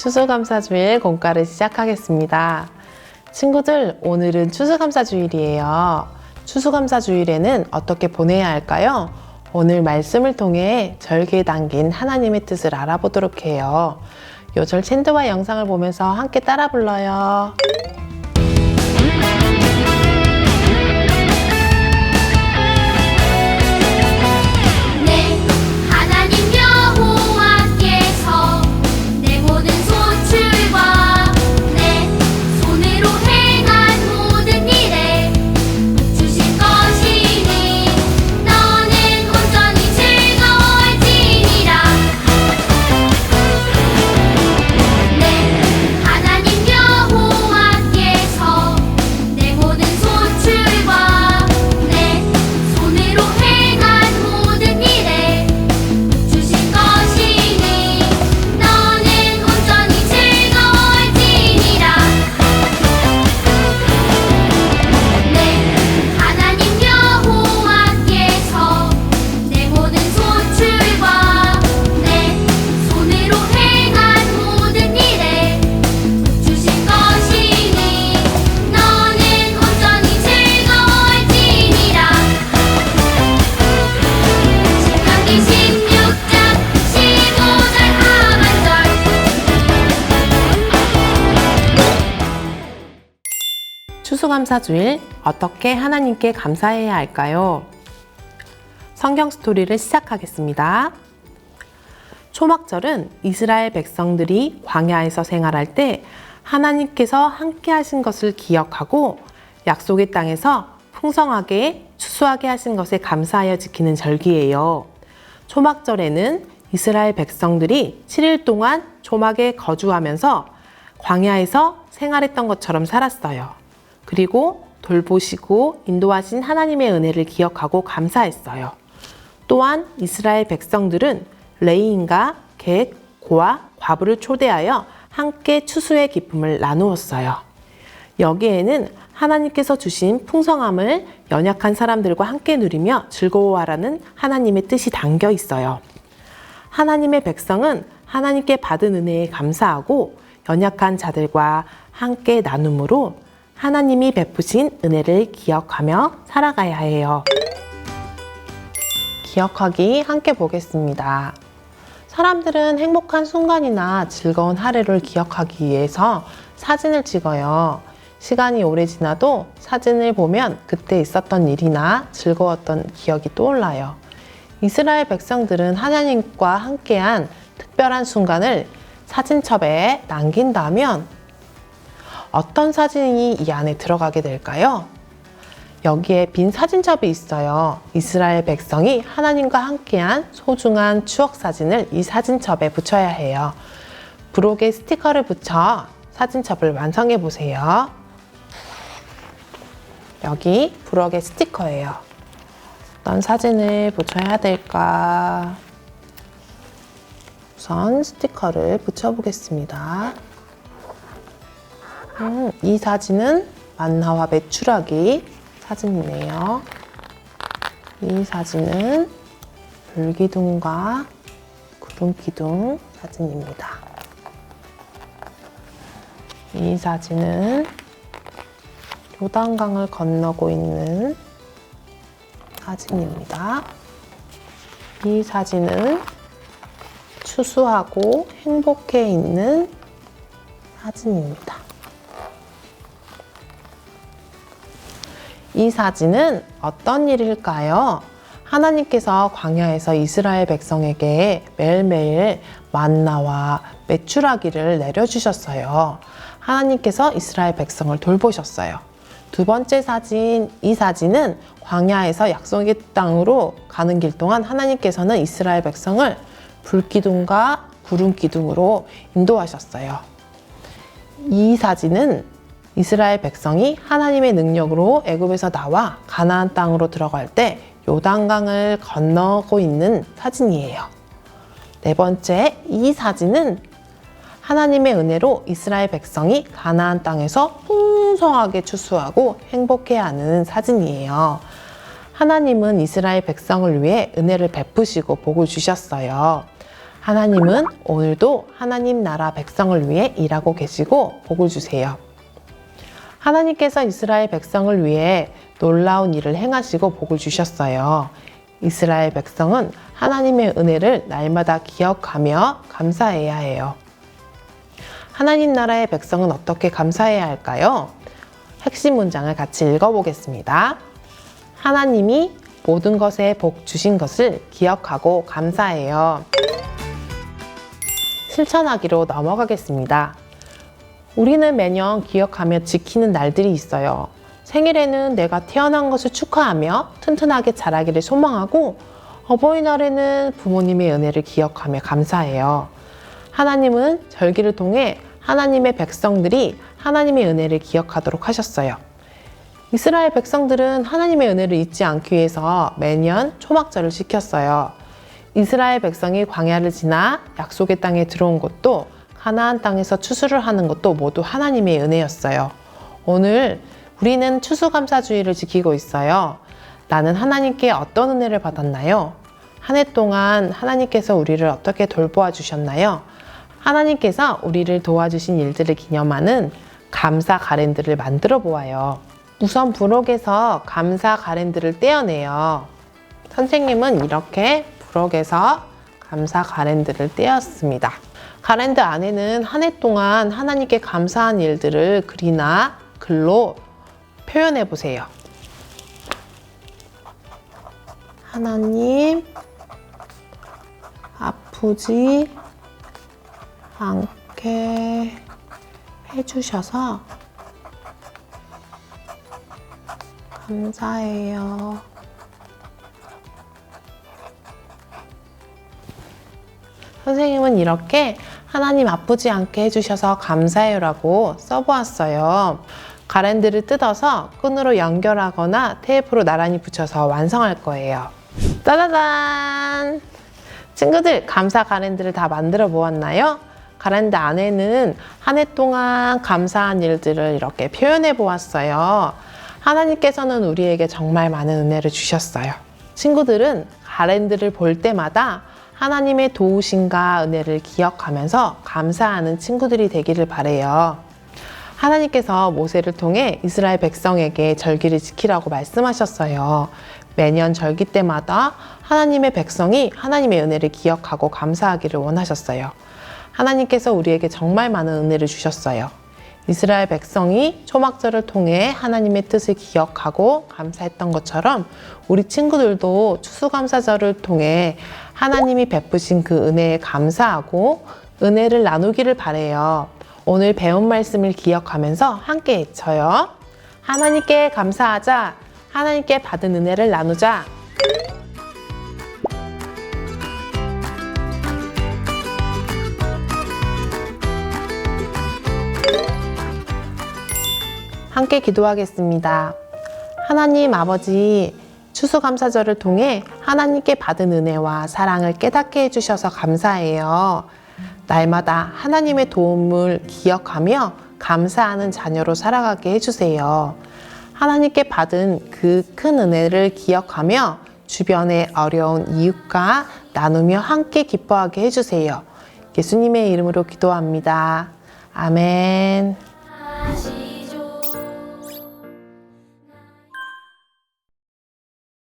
추수감사주일 공과를 시작하겠습니다. 친구들, 오늘은 추수감사주일이에요. 추수감사주일에는 어떻게 보내야 할까요? 오늘 말씀을 통해 절기에 담긴 하나님의 뜻을 알아보도록 해요. 요절 챈드와 영상을 보면서 함께 따라 불러요. 추수감사주일, 어떻게 하나님께 감사해야 할까요? 성경 스토리를 시작하겠습니다. 초막절은 이스라엘 백성들이 광야에서 생활할 때 하나님께서 함께 하신 것을 기억하고 약속의 땅에서 풍성하게 추수하게 하신 것에 감사하여 지키는 절기예요. 초막절에는 이스라엘 백성들이 7일 동안 초막에 거주하면서 광야에서 생활했던 것처럼 살았어요. 그리고 돌보시고 인도하신 하나님의 은혜를 기억하고 감사했어요. 또한 이스라엘 백성들은 레위인과 객, 고아, 과부를 초대하여 함께 추수의 기쁨을 나누었어요. 여기에는 하나님께서 주신 풍성함을 연약한 사람들과 함께 누리며 즐거워하라는 하나님의 뜻이 담겨 있어요. 하나님의 백성은 하나님께 받은 은혜에 감사하고 연약한 자들과 함께 나눔으로 하나님이 베푸신 은혜를 기억하며 살아가야 해요. 기억하기 함께 보겠습니다. 사람들은 행복한 순간이나 즐거운 하루를 기억하기 위해서 사진을 찍어요. 시간이 오래 지나도 사진을 보면 그때 있었던 일이나 즐거웠던 기억이 떠올라요. 이스라엘 백성들은 하나님과 함께한 특별한 순간을 사진첩에 남긴다면 어떤 사진이 이 안에 들어가게 될까요? 여기에 빈 사진첩이 있어요. 이스라엘 백성이 하나님과 함께한 소중한 추억 사진을 이 사진첩에 붙여야 해요. 부록에 스티커를 붙여 사진첩을 완성해 보세요. 여기 부록의 스티커예요. 어떤 사진을 붙여야 될까? 우선 스티커를 붙여보겠습니다. 이 사진은 만나와 메추라기 사진이네요. 이 사진은 불기둥과 구름기둥 사진입니다. 이 사진은 요단강을 건너고 있는 사진입니다. 이 사진은 추수하고 행복해 있는 사진입니다. 이 사진은 어떤 일일까요? 하나님께서 광야에서 이스라엘 백성에게 매일매일 만나와 메추라기를 내려주셨어요. 하나님께서 이스라엘 백성을 돌보셨어요. 두 번째 사진, 이 사진은 광야에서 약속의 땅으로 가는 길 동안 하나님께서는 이스라엘 백성을 불기둥과 구름기둥으로 인도하셨어요. 이 사진은 이스라엘 백성이 하나님의 능력으로 애굽에서 나와 가나안 땅으로 들어갈 때 요단강을 건너고 있는 사진이에요. 네 번째, 이 사진은 하나님의 은혜로 이스라엘 백성이 가나안 땅에서 풍성하게 추수하고 행복해하는 사진이에요. 하나님은 이스라엘 백성을 위해 은혜를 베푸시고 복을 주셨어요. 하나님은 오늘도 하나님 나라 백성을 위해 일하고 계시고 복을 주세요. 하나님께서 이스라엘 백성을 위해 놀라운 일을 행하시고 복을 주셨어요. 이스라엘 백성은 하나님의 은혜를 날마다 기억하며 감사해야 해요. 하나님 나라의 백성은 어떻게 감사해야 할까요? 핵심 문장을 같이 읽어보겠습니다. 하나님이 모든 것에 복 주신 것을 기억하고 감사해요. 실천하기로 넘어가겠습니다. 우리는 매년 기억하며 지키는 날들이 있어요. 생일에는 내가 태어난 것을 축하하며 튼튼하게 자라기를 소망하고, 어버이날에는 부모님의 은혜를 기억하며 감사해요. 하나님은 절기를 통해 하나님의 백성들이 하나님의 은혜를 기억하도록 하셨어요. 이스라엘 백성들은 하나님의 은혜를 잊지 않기 위해서 매년 초막절을 지켰어요. 이스라엘 백성이 광야를 지나 약속의 땅에 들어온 것도, 가나안 땅에서 추수를 하는 것도 모두 하나님의 은혜였어요. 오늘 우리는 추수감사주의를 지키고 있어요. 나는 하나님께 어떤 은혜를 받았나요? 한 해 동안 하나님께서 우리를 어떻게 돌보아 주셨나요? 하나님께서 우리를 도와주신 일들을 기념하는 감사 가랜드를 만들어 보아요. 우선 부록에서 감사 가랜드를 떼어내요. 선생님은 이렇게 부록에서 감사 가랜드를 떼었습니다. 가랜드 안에는 한 해 동안 하나님께 감사한 일들을 글이나 글로 표현해 보세요. 하나님, 아프지 않게 해주셔서 감사해요. 선생님은 이렇게 하나님 아프지 않게 해주셔서 감사해요라고 써보았어요. 가랜드를 뜯어서 끈으로 연결하거나 테이프로 나란히 붙여서 완성할 거예요. 짜자잔! 친구들, 감사 가랜드를 다 만들어 보았나요? 가랜드 안에는 한 해 동안 감사한 일들을 이렇게 표현해 보았어요. 하나님께서는 우리에게 정말 많은 은혜를 주셨어요. 친구들은 가랜드를 볼 때마다 하나님의 도우심과 은혜를 기억하면서 감사하는 친구들이 되기를 바래요. 하나님께서 모세를 통해 이스라엘 백성에게 절기를 지키라고 말씀하셨어요. 매년 절기 때마다 하나님의 백성이 하나님의 은혜를 기억하고 감사하기를 원하셨어요. 하나님께서 우리에게 정말 많은 은혜를 주셨어요. 이스라엘 백성이 초막절을 통해 하나님의 뜻을 기억하고 감사했던 것처럼 우리 친구들도 추수감사절을 통해 하나님이 베푸신 그 은혜에 감사하고 은혜를 나누기를 바래요. 오늘 배운 말씀을 기억하면서 함께 외쳐요. 하나님께 감사하자. 하나님께 받은 은혜를 나누자. 함께 기도하겠습니다. 하나님 아버지, 추수감사절을 통해 하나님께 받은 은혜와 사랑을 깨닫게 해주셔서 감사해요. 날마다 하나님의 도움을 기억하며 감사하는 자녀로 살아가게 해주세요. 하나님께 받은 그 큰 은혜를 기억하며 주변의 어려운 이웃과 나누며 함께 기뻐하게 해주세요. 예수님의 이름으로 기도합니다. 아멘.